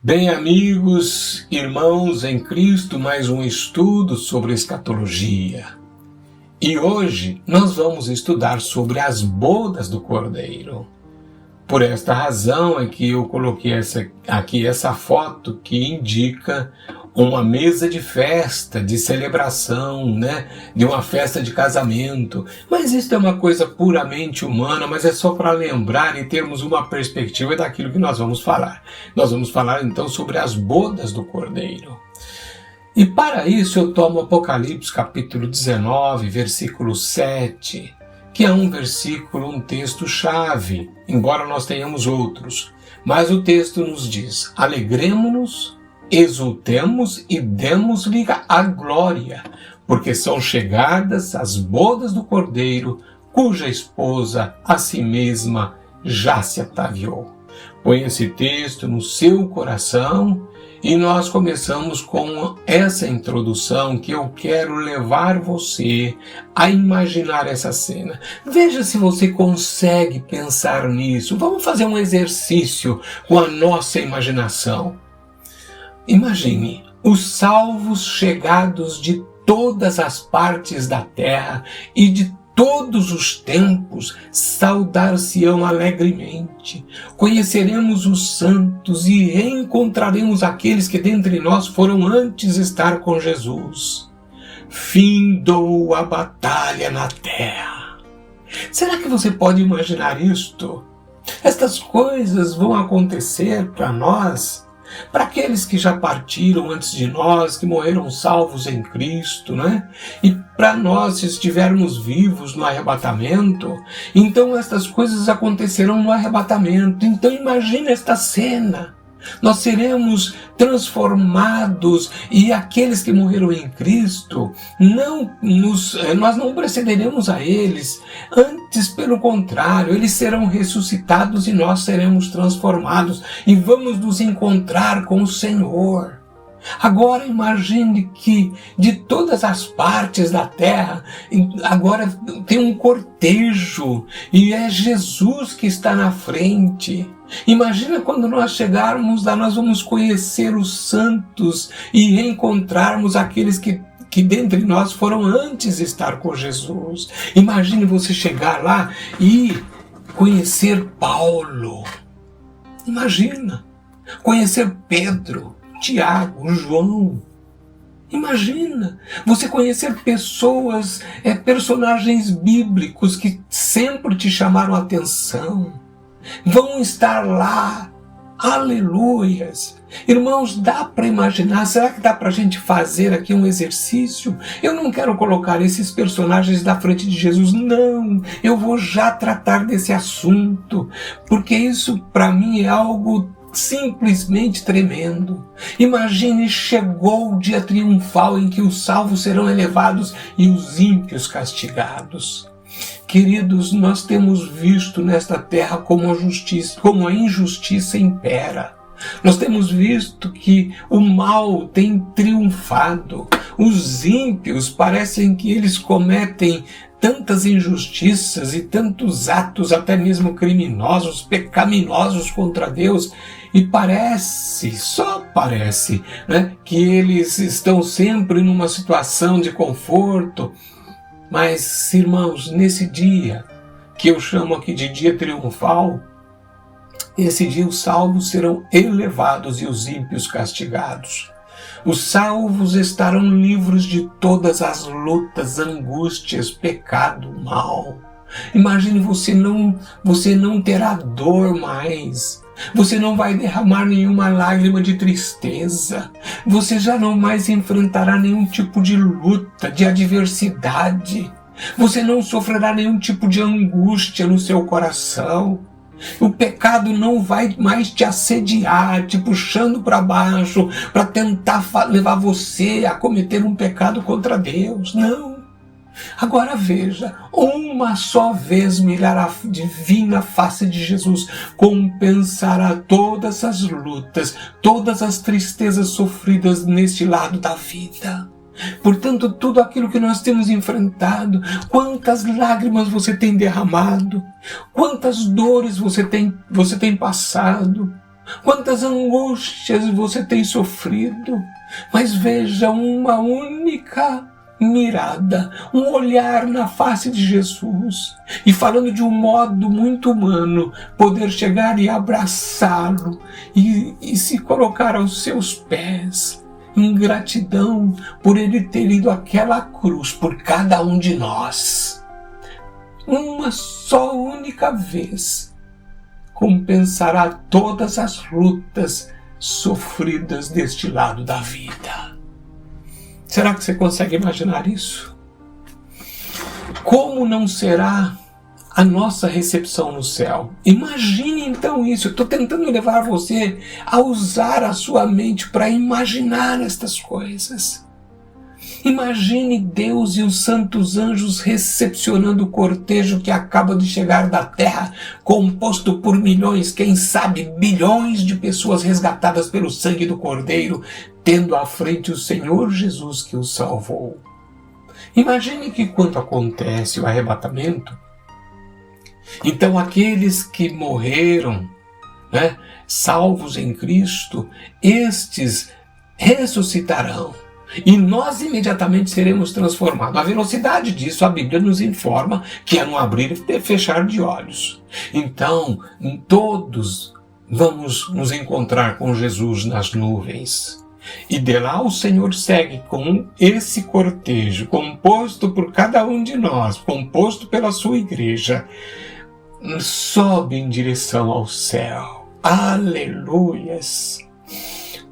Bem, amigos, irmãos em Cristo, mais um estudo sobre escatologia. E hoje nós vamos estudar sobre as bodas do Cordeiro. Por esta razão é que eu coloquei essa foto que indica uma mesa de festa, de celebração, de uma festa de casamento. Mas isso é uma coisa puramente humana, mas é só para lembrar e termos uma perspectiva daquilo que nós vamos falar. Nós vamos falar então sobre as bodas do Cordeiro. E para isso eu tomo Apocalipse capítulo 19, versículo 7, que é um versículo, um texto-chave, embora nós tenhamos outros. Mas o texto nos diz: alegremo-nos, exultemos e demos-lhe a glória, porque são chegadas as bodas do Cordeiro, cuja esposa a si mesma já se ataviou. Põe esse texto no seu coração e nós começamos com essa introdução que eu quero levar você a imaginar essa cena. Veja se você consegue pensar nisso. Vamos fazer um exercício com a nossa imaginação. Imagine os salvos chegados de todas as partes da terra e de todos os tempos saudar-se-ão alegremente. Conheceremos os santos e reencontraremos aqueles que dentre nós foram antes estar com Jesus. Findou a batalha na terra. Será que você pode imaginar isto? Estas coisas vão acontecer para nós, para aqueles que já partiram antes de nós, que morreram salvos em Cristo, E para nós, se estivermos vivos no arrebatamento, então estas coisas acontecerão no arrebatamento. Então imagine esta cena. Nós seremos transformados e aqueles que morreram em Cristo, nós não precederemos a eles. Antes, pelo contrário, eles serão ressuscitados e nós seremos transformados e vamos nos encontrar com o Senhor. Agora imagine que de todas as partes da terra, agora tem um cortejo e é Jesus que está na frente. Imagina quando nós chegarmos lá, nós vamos conhecer os santos e reencontrarmos aqueles que dentre nós foram antes estar com Jesus. Imagine você chegar lá e conhecer Paulo. Imagina, conhecer Pedro, Tiago, João. Imagina você conhecer pessoas, personagens bíblicos que sempre te chamaram a atenção. Vão estar lá. Aleluias! Irmãos, dá para imaginar? Será que dá para a gente fazer aqui um exercício? Eu não quero colocar esses personagens na frente de Jesus, não. Eu vou já tratar desse assunto, porque isso para mim é algo simplesmente tremendo. Imagine, chegou o dia triunfal em que os salvos serão elevados e os ímpios castigados. Queridos, nós temos visto nesta terra como a injustiça impera. Nós temos visto que o mal tem triunfado. Os ímpios parecem que eles cometem tantas injustiças e tantos atos até mesmo criminosos, pecaminosos contra Deus, e só parece, que eles estão sempre numa situação de conforto. Mas, irmãos, nesse dia, que eu chamo aqui de dia triunfal, esse dia os salvos serão elevados e os ímpios castigados. Os salvos estarão livres de todas as lutas, angústias, pecado, mal. Imagine, você não terá dor mais. Você não vai derramar nenhuma lágrima de tristeza. Você já não mais enfrentará nenhum tipo de luta, de adversidade. Você não sofrerá nenhum tipo de angústia no seu coração. O pecado não vai mais te assediar, te puxando para baixo, para tentar levar você a cometer um pecado contra Deus. Não. Agora veja, uma só vez mirar a divina face de Jesus compensará todas as lutas, todas as tristezas sofridas neste lado da vida. Portanto, tudo aquilo que nós temos enfrentado, quantas lágrimas você tem derramado, quantas dores você tem passado, quantas angústias você tem sofrido, mas veja uma única mirada, um olhar na face de Jesus, e falando de um modo muito humano, poder chegar e abraçá-lo e se colocar aos seus pés, em gratidão por ele ter ido àquela cruz por cada um de nós. Uma só única vez compensará todas as lutas sofridas deste lado da vida. Será que você consegue imaginar isso? Como não será a nossa recepção no céu? Imagine então isso. Eu estou tentando levar você a usar a sua mente para imaginar estas coisas. Imagine Deus e os santos anjos recepcionando o cortejo que acaba de chegar da terra, composto por milhões, quem sabe bilhões de pessoas resgatadas pelo sangue do Cordeiro, tendo à frente o Senhor Jesus que os salvou. Imagine que quando acontece o arrebatamento, então aqueles que morreram, salvos em Cristo, estes ressuscitarão. E nós imediatamente seremos transformados. A velocidade disso, a Bíblia nos informa que é no abrir e fechar de olhos. Então, todos vamos nos encontrar com Jesus nas nuvens. E de lá o Senhor segue com esse cortejo, composto por cada um de nós, composto pela sua igreja, sobe em direção ao céu. Aleluias!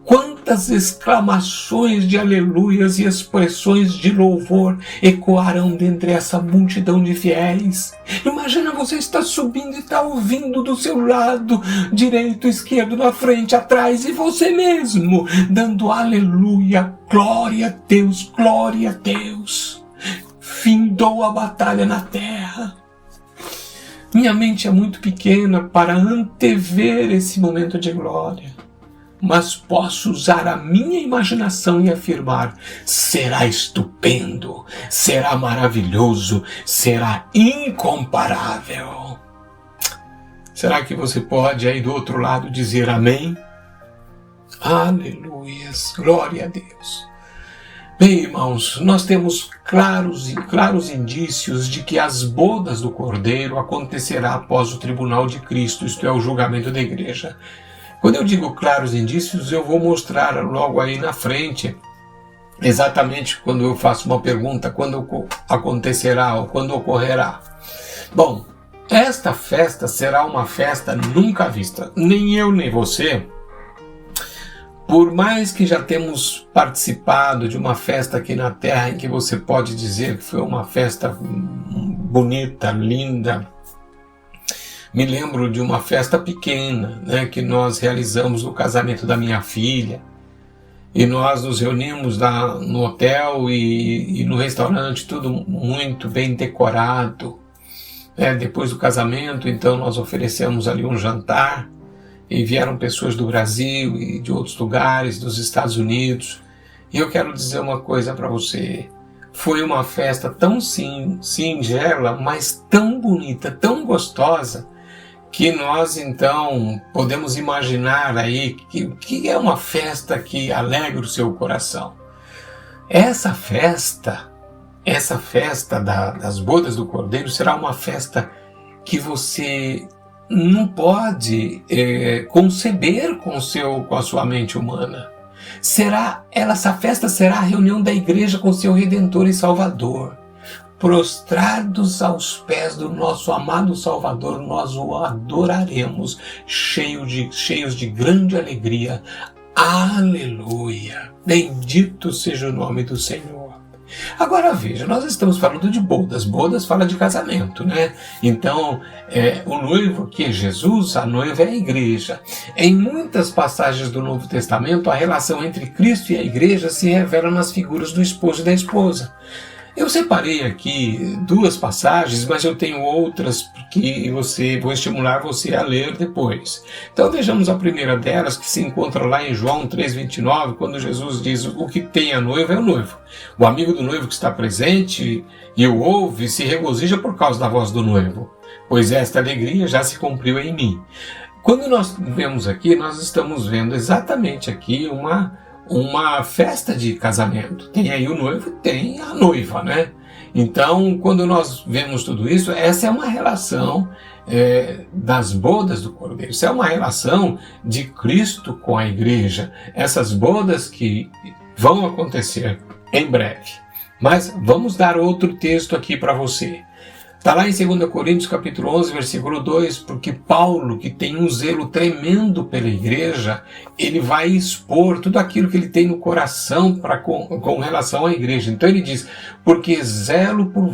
Quantas exclamações de aleluias e expressões de louvor ecoarão dentre essa multidão de fiéis. Imagina você estar subindo e está ouvindo do seu lado, direito, esquerdo, na frente, atrás, e você mesmo, dando aleluia, glória a Deus, glória a Deus. Findou a batalha na terra. Minha mente é muito pequena para antever esse momento de glória. Mas posso usar a minha imaginação e afirmar: será estupendo, será maravilhoso, será incomparável. Será que você pode aí do outro lado dizer amém? Aleluias, glória a Deus. Bem, irmãos, nós temos claros indícios de que as bodas do Cordeiro acontecerá após o tribunal de Cristo, isto é, o julgamento da igreja. Quando eu digo claros indícios, eu vou mostrar logo aí na frente, exatamente quando eu faço uma pergunta, quando acontecerá ou quando ocorrerá. Bom, esta festa será uma festa nunca vista. Nem eu nem você, por mais que já temos participado de uma festa aqui na Terra em que você pode dizer que foi uma festa bonita, linda. Me lembro de uma festa pequena, que nós realizamos no casamento da minha filha. E nós nos reunimos lá no hotel e no restaurante, tudo muito bem decorado. Depois do casamento, então, nós oferecemos ali um jantar. E vieram pessoas do Brasil e de outros lugares, dos Estados Unidos. E eu quero dizer uma coisa para você. Foi uma festa tão singela, mas tão bonita, tão gostosa, que nós então podemos imaginar aí que é uma festa que alegra o seu coração. Essa festa das bodas do Cordeiro será uma festa que você não pode conceber com a sua mente humana. Essa festa será a reunião da igreja com seu Redentor e Salvador. Prostrados aos pés do nosso amado Salvador, nós o adoraremos, cheios de grande alegria. Aleluia! Bendito seja o nome do Senhor. Agora veja, nós estamos falando de bodas. Bodas fala de casamento, Então, o noivo que é Jesus, a noiva é a igreja. Em muitas passagens do Novo Testamento, a relação entre Cristo e a igreja se revela nas figuras do esposo e da esposa. Eu separei aqui 2 passagens, mas eu tenho outras que vou estimular você a ler depois. Então vejamos a primeira delas, que se encontra lá em João 3,29, quando Jesus diz: o que tem a noiva é o noivo. O amigo do noivo que está presente e o ouve se regozija por causa da voz do noivo, pois esta alegria já se cumpriu em mim. Quando nós vemos aqui, nós estamos vendo exatamente aqui uma festa de casamento. Tem aí o noivo, tem a noiva, né? Então, quando nós vemos tudo isso, essa é uma relação das bodas do Cordeiro. Isso é uma relação de Cristo com a igreja. Essas bodas que vão acontecer em breve. Mas vamos dar outro texto aqui para você. Está lá em 2 Coríntios capítulo 11, versículo 2, porque Paulo, que tem um zelo tremendo pela igreja, ele vai expor tudo aquilo que ele tem no coração com relação à igreja. Então ele diz, porque zelo por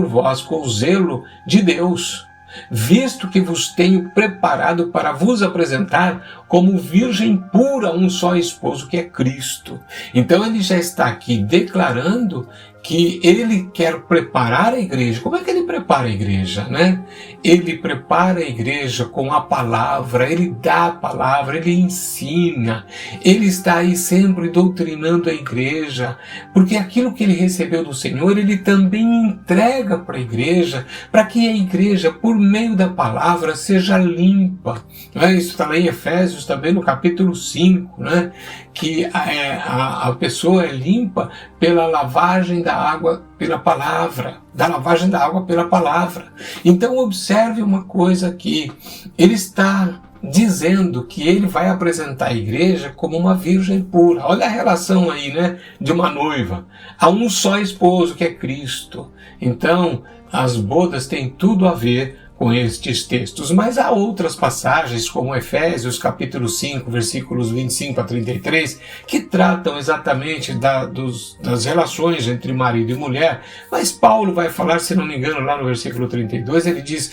vós com o zelo de Deus, visto que vos tenho preparado para vos apresentar como virgem pura a um só esposo, que é Cristo. Então ele já está aqui declarando que ele quer preparar a igreja. Como é que ele prepara a igreja, né? Ele prepara a igreja com a palavra, ele dá a palavra, ele ensina, ele está aí sempre doutrinando a igreja, porque aquilo que ele recebeu do Senhor, ele também entrega para a igreja, para que a igreja, por meio da palavra, seja limpa. Isso está lá em Efésios, também no capítulo 5, né? Que a pessoa é limpa pela lavagem da água pela palavra, da lavagem da água pela palavra. Então observe uma coisa aqui, ele está dizendo que ele vai apresentar a igreja como uma virgem pura. Olha a relação aí, né, de uma noiva. Há um só esposo, que é Cristo. Então as bodas têm tudo a ver com estes textos, mas há outras passagens, como Efésios capítulo 5, versículos 25 a 33, que tratam exatamente das relações entre marido e mulher, mas Paulo vai falar, se não me engano, lá no versículo 32, ele diz,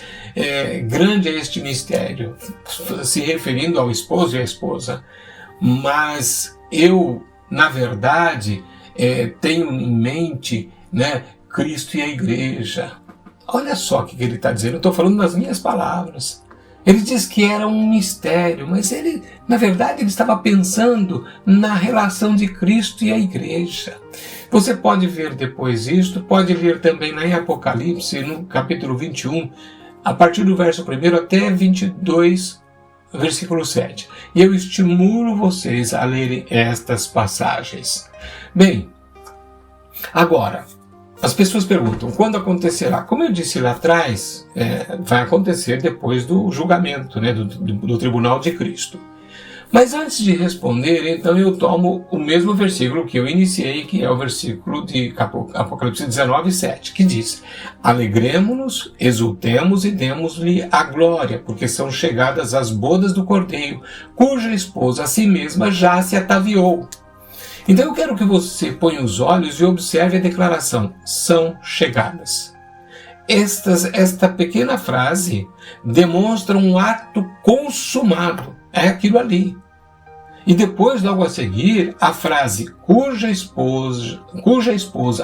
grande é este mistério, se referindo ao esposo e à esposa, mas eu, na verdade, tenho em mente, né, Cristo e a igreja. Olha só o que ele está dizendo, eu estou falando nas minhas palavras. Ele diz que era um mistério, mas ele, na verdade, ele estava pensando na relação de Cristo e a igreja. Você pode ver depois isto, pode ler também lá em Apocalipse, no capítulo 21, a partir do verso 1 até 22, versículo 7. E eu estimulo vocês a lerem estas passagens. Bem, agora, as pessoas perguntam, quando acontecerá? Como eu disse lá atrás, vai acontecer depois do julgamento, né, do tribunal de Cristo. Mas antes de responder, então eu tomo o mesmo versículo que eu iniciei, que é o versículo de Apocalipse 19, 7, que diz, alegremo-nos, exultemos e demos-lhe a glória, porque são chegadas as bodas do Cordeiro, cuja esposa a si mesma já se ataviou. Então eu quero que você ponha os olhos e observe a declaração, são chegadas. Esta pequena frase demonstra um ato consumado, é aquilo ali. E depois, logo a seguir, a frase, cuja esposa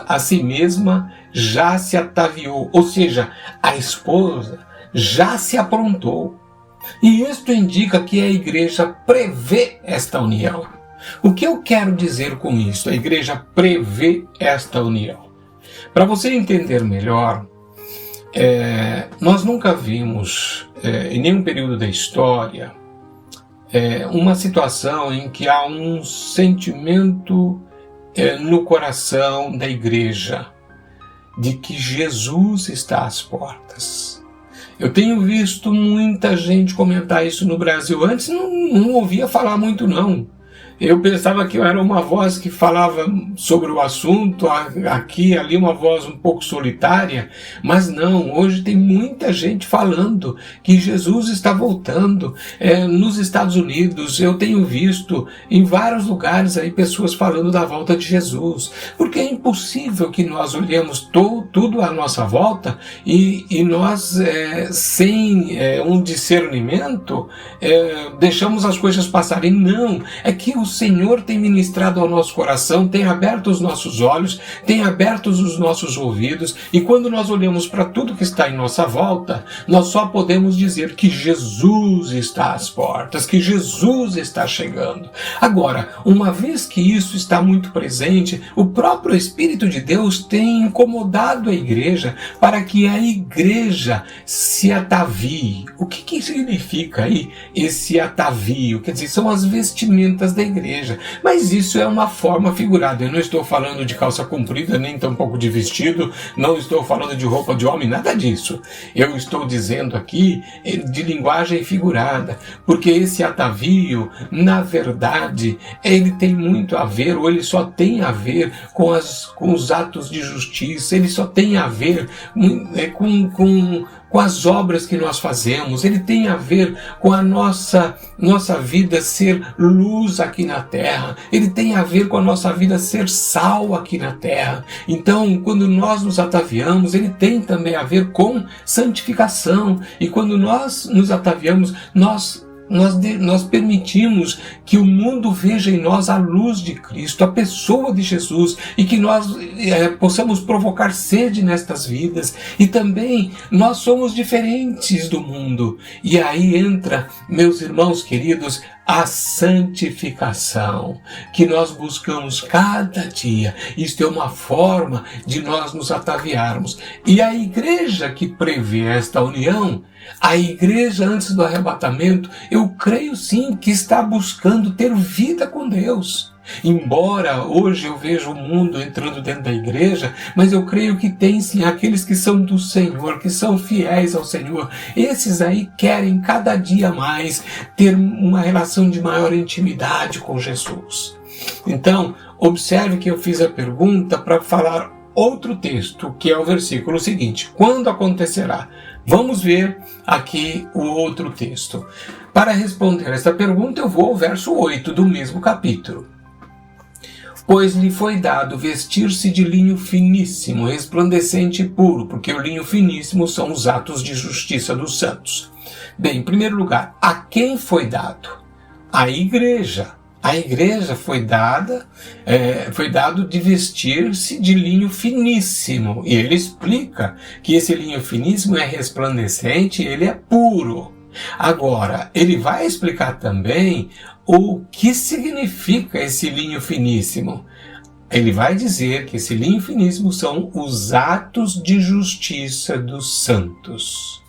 a si mesma já se ataviou, ou seja, a esposa já se aprontou. E isto indica que a igreja prevê esta união. O que eu quero dizer com isso? A igreja prevê esta união. Para você entender melhor, nós nunca vimos, em nenhum período da história, uma situação em que há um sentimento no coração da igreja de que Jesus está às portas. Eu tenho visto muita gente comentar isso no Brasil. Antes não ouvia falar muito não. Eu pensava que eu era uma voz que falava sobre o assunto, aqui e ali uma voz um pouco solitária, mas não, hoje tem muita gente falando que Jesus está voltando. Nos Estados Unidos eu tenho visto em vários lugares aí pessoas falando da volta de Jesus, porque é impossível que nós olhemos tudo à nossa volta e nós, sem um discernimento, deixamos as coisas passarem. Não, é que o Senhor tem ministrado ao nosso coração, tem aberto os nossos olhos, tem aberto os nossos ouvidos, e quando nós olhamos para tudo que está em nossa volta, nós só podemos dizer que Jesus está às portas, que Jesus está chegando. Agora, uma vez que isso está muito presente, o próprio Espírito de Deus tem incomodado a igreja para que a igreja se atavie. O que significa aí esse atavio? Quer dizer, são as vestimentas da igreja. Mas isso é uma forma figurada. Eu não estou falando de calça comprida, nem tampouco de vestido, não estou falando de roupa de homem, nada disso. Eu estou dizendo aqui de linguagem figurada, porque esse atavio, na verdade, ele tem muito a ver, ou ele só tem a ver com os atos de justiça, ele só tem a ver com as obras que nós fazemos, ele tem a ver com a nossa vida ser luz aqui na terra, ele tem a ver com a nossa vida ser sal aqui na terra. Então, quando nós nos ataviamos, ele tem também a ver com santificação, e quando nós nos ataviamos, nós permitimos que o mundo veja em nós a luz de Cristo, a pessoa de Jesus, e que nós possamos provocar sede nestas vidas. E também nós somos diferentes do mundo. E aí entra, meus irmãos queridos, a santificação, que nós buscamos cada dia. Isto é uma forma de nós nos ataviarmos. E a igreja que prevê esta união, a igreja antes do arrebatamento, eu creio sim que está buscando ter vida com Deus. Embora hoje eu veja o mundo entrando dentro da igreja, mas eu creio que tem sim aqueles que são do Senhor, que são fiéis ao Senhor. Esses aí querem cada dia mais ter uma relação de maior intimidade com Jesus. Então, observe que eu fiz a pergunta para falar outro texto, que é o versículo seguinte: quando acontecerá? Vamos ver aqui o outro texto. Para responder esta pergunta, eu vou ao verso 8 do mesmo capítulo. Pois lhe foi dado vestir-se de linho finíssimo, resplandecente e puro, porque o linho finíssimo são os atos de justiça dos santos. Bem, em primeiro lugar, a quem foi dado? À igreja. A igreja foi dado de vestir-se de linho finíssimo. E ele explica que esse linho finíssimo é resplandecente, ele é puro. Agora, ele vai explicar também o que significa esse linho finíssimo. Ele vai dizer que esse linho finíssimo são os atos de justiça dos santos.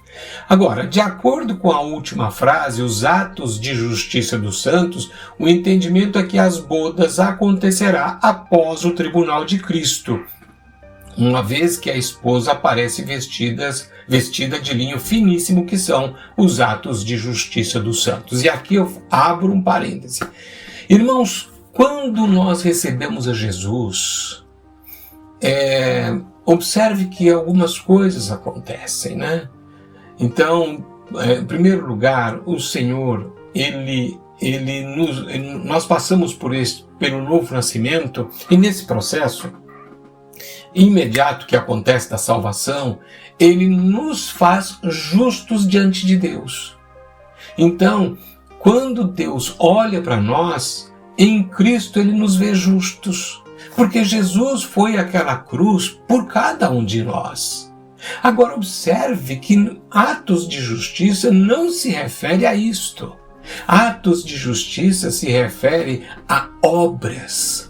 Agora, de acordo com a última frase, os atos de justiça dos santos, o entendimento é que as bodas acontecerá após o tribunal de Cristo, uma vez que a esposa aparece vestida de linho finíssimo, que são os atos de justiça dos santos. E aqui eu abro um parêntese. Irmãos, quando nós recebemos a Jesus, observe que algumas coisas acontecem, né? Então, em primeiro lugar, o Senhor, nós passamos pelo novo nascimento, e nesse processo imediato que acontece da salvação, ele nos faz justos diante de Deus. Então, quando Deus olha para nós, em Cristo ele nos vê justos, porque Jesus foi àquela cruz por cada um de nós. Agora observe que atos de justiça não se refere a isto. Atos de justiça se refere a obras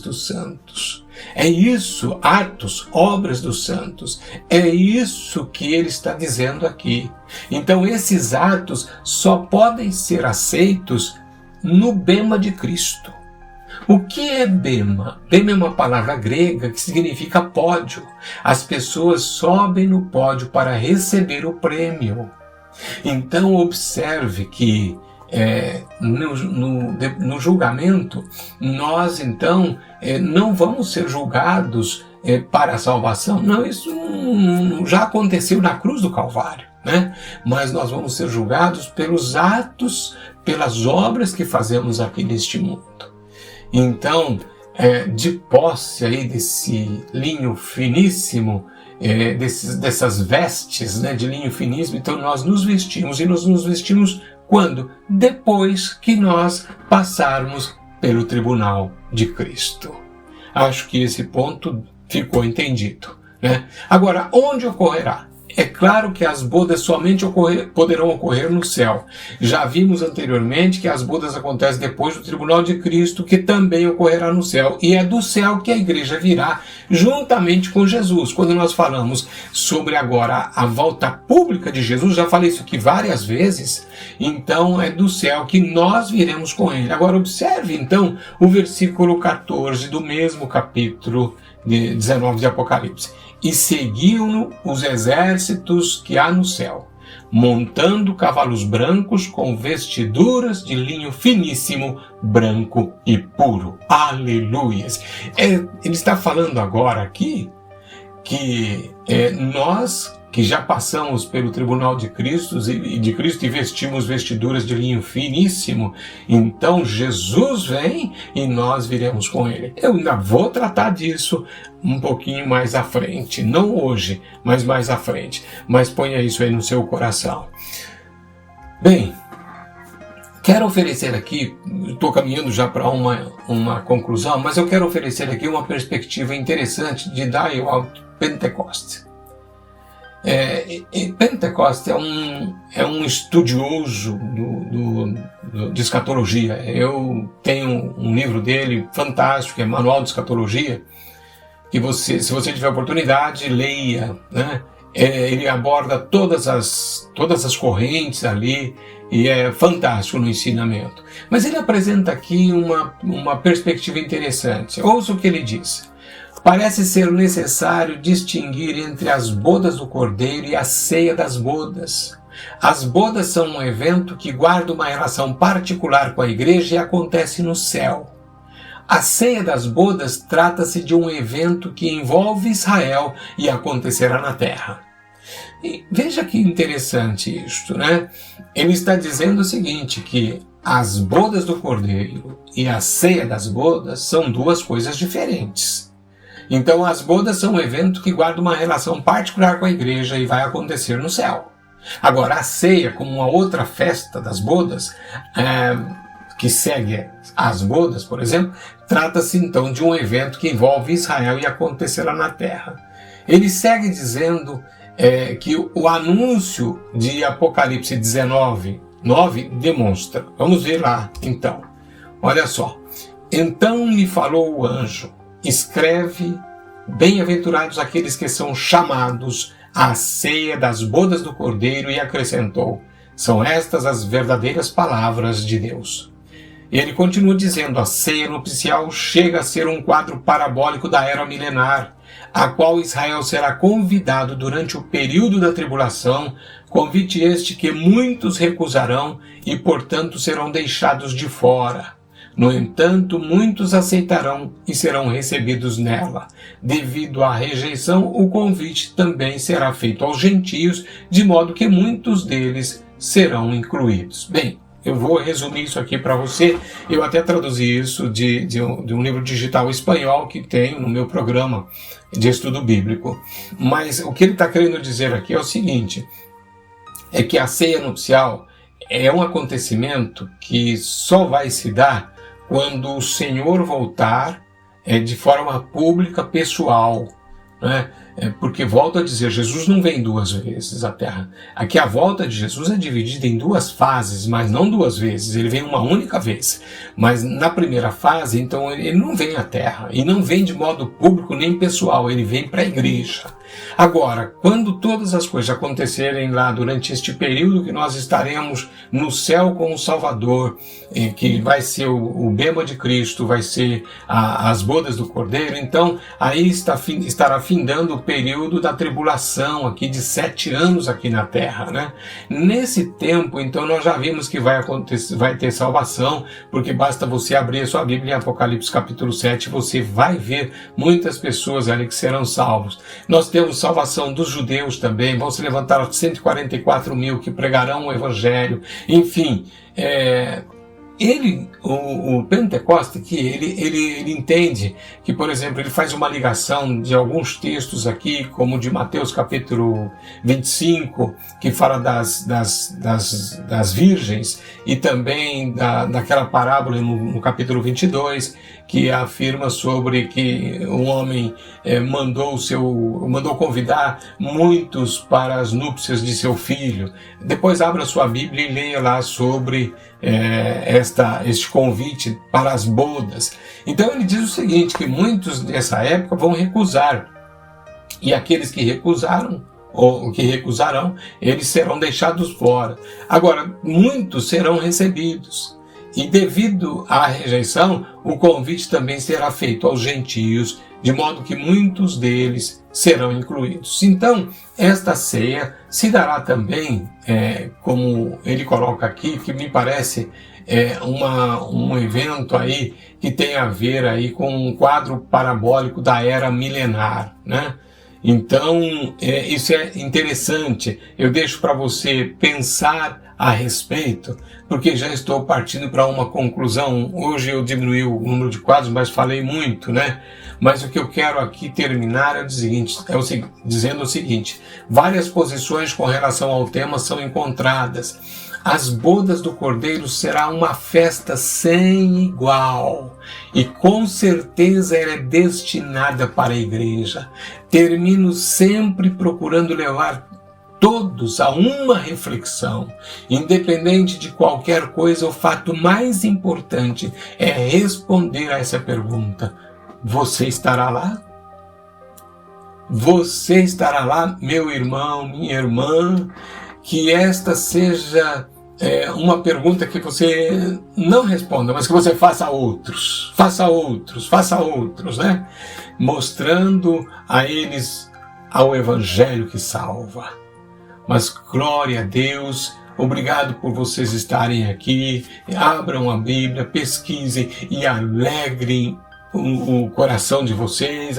dos santos. É isso, atos, obras dos santos. É isso que ele está dizendo aqui. Então esses atos só podem ser aceitos no bema de Cristo. O que é bema? Bema é uma palavra grega que significa pódio. As pessoas sobem no pódio para receber o prêmio. Então observe que no julgamento, nós então não vamos ser julgados para a salvação. Não, isso já aconteceu na cruz do Calvário, né? Mas nós vamos ser julgados pelos atos, pelas obras que fazemos aqui neste mundo. Então, de posse aí desse linho finíssimo, dessas vestes, né, de linho finíssimo, então nós nos vestimos, e nós nos vestimos quando? Depois que nós passarmos pelo tribunal de Cristo. Acho que esse ponto ficou entendido, né? Agora, onde ocorrerá? É claro que as bodas somente poderão ocorrer no céu. Já vimos anteriormente que as bodas acontecem depois do tribunal de Cristo, que também ocorrerá no céu. E é do céu que a igreja virá juntamente com Jesus. Quando nós falamos sobre agora a volta pública de Jesus, já falei isso aqui várias vezes, então é do céu que nós viremos com ele. Agora observe então o versículo 14 do mesmo capítulo 19 de Apocalipse. E seguiam-no os exércitos que há no céu, montando cavalos brancos com vestiduras de linho finíssimo, branco e puro. Aleluias! Ele está falando agora aqui que nós que já passamos pelo tribunal de Cristo e vestimos vestiduras de linho finíssimo, então Jesus vem e nós viremos com ele. Eu ainda vou tratar disso um pouquinho mais à frente, não hoje, mas mais à frente. Mas ponha isso aí no seu coração. Bem, quero oferecer aqui, estou caminhando já para uma conclusão, mas eu quero oferecer aqui uma perspectiva interessante de Dale Pentecoste. Pentecoste é um estudioso de escatologia. Eu tenho um livro dele fantástico, é Manual de Escatologia, que se você tiver oportunidade, leia, né? Ele aborda todas as correntes ali e é fantástico no ensinamento. Mas ele apresenta aqui uma perspectiva interessante. Ouça o que ele diz. Parece ser necessário distinguir entre as bodas do Cordeiro e a ceia das bodas. As bodas são um evento que guarda uma relação particular com a igreja e acontece no céu. A ceia das bodas trata-se de um evento que envolve Israel e acontecerá na terra. E veja que interessante isto, né? Ele está dizendo o seguinte, que as bodas do Cordeiro e a ceia das bodas são duas coisas diferentes. Então as bodas são um evento que guarda uma relação particular com a igreja e vai acontecer no céu. Agora a ceia, como uma outra festa das bodas, que segue as bodas, por exemplo, trata-se então de um evento que envolve Israel e acontecerá na terra. Ele segue dizendo que o anúncio de Apocalipse 19:9 demonstra. Vamos ver lá então. Olha só. Então me falou o anjo, escreve, bem-aventurados aqueles que são chamados à ceia das bodas do Cordeiro, e acrescentou, são estas as verdadeiras palavras de Deus. Ele continua dizendo, a ceia nupcial chega a ser um quadro parabólico da era milenar, a qual Israel será convidado durante o período da tribulação, convite este que muitos recusarão e, portanto, serão deixados de fora. No entanto, muitos aceitarão e serão recebidos nela. Devido à rejeição, o convite também será feito aos gentios, de modo que muitos deles serão incluídos. Bem, eu vou resumir isso aqui para você. Eu até traduzi isso de um livro digital espanhol que tenho no meu programa de estudo bíblico. Mas o que ele está querendo dizer aqui é o seguinte, é que a ceia nupcial é um acontecimento que só vai se dar quando o Senhor voltar de forma pública, pessoal, né? Porque, volto a dizer, Jesus não vem duas vezes à Terra. Aqui a volta de Jesus é dividida em duas fases, mas não duas vezes. Ele vem uma única vez. Mas na primeira fase, então, ele não vem à Terra. E não vem de modo público nem pessoal. Ele vem para a igreja. Agora, quando todas as coisas acontecerem lá durante este período que nós estaremos no céu com o Salvador, que vai ser o bema de Cristo, vai ser as bodas do Cordeiro, então aí estará findando o período da tribulação aqui de 7 anos aqui na Terra, né? Nesse tempo, então, nós já vimos que vai ter salvação, porque basta você abrir a sua Bíblia em Apocalipse capítulo 7, você vai ver muitas pessoas ali que serão salvos. Nós temos salvação dos judeus também, vão se levantar 144 mil que pregarão o Evangelho, enfim, o Pentecoste aqui, ele entende que, por exemplo, ele faz uma ligação de alguns textos aqui, como de Mateus capítulo 25, que fala das virgens, e também daquela parábola no capítulo 22, que afirma sobre que um homem mandou convidar muitos para as núpcias de seu filho. Depois abra sua Bíblia e leia lá sobre este convite para as bodas. Então ele diz o seguinte, que muitos dessa época vão recusar, e aqueles que recusaram, ou que recusarão, eles serão deixados fora. Agora, muitos serão recebidos, e devido à rejeição, o convite também será feito aos gentios, de modo que muitos deles serão incluídos. Então, esta ceia se dará também, como ele coloca aqui, que me parece um evento aí que tem a ver aí com um quadro parabólico da era milenar, né? Então, isso é interessante. Eu deixo para você pensar a respeito, porque já estou partindo para uma conclusão. Hoje eu diminui o número de quadros, mas falei muito, né? Mas o que eu quero aqui terminar é dizendo o seguinte: várias posições com relação ao tema são encontradas. As bodas do Cordeiro será uma festa sem igual, e com certeza ela é destinada para a igreja. Termino sempre procurando levar todos a uma reflexão. Independente de qualquer coisa, o fato mais importante é responder a essa pergunta: você estará lá? Você estará lá, meu irmão, minha irmã? Que esta seja uma pergunta que você não responda, mas que você faça a outros, né? Mostrando a eles ao Evangelho que salva. Mas glória a Deus, obrigado por vocês estarem aqui. Abram a Bíblia, pesquisem e alegrem o coração de vocês,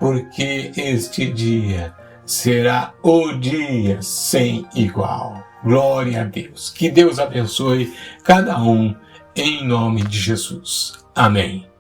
porque este dia será o dia sem igual. Glória a Deus. Que Deus abençoe cada um em nome de Jesus. Amém.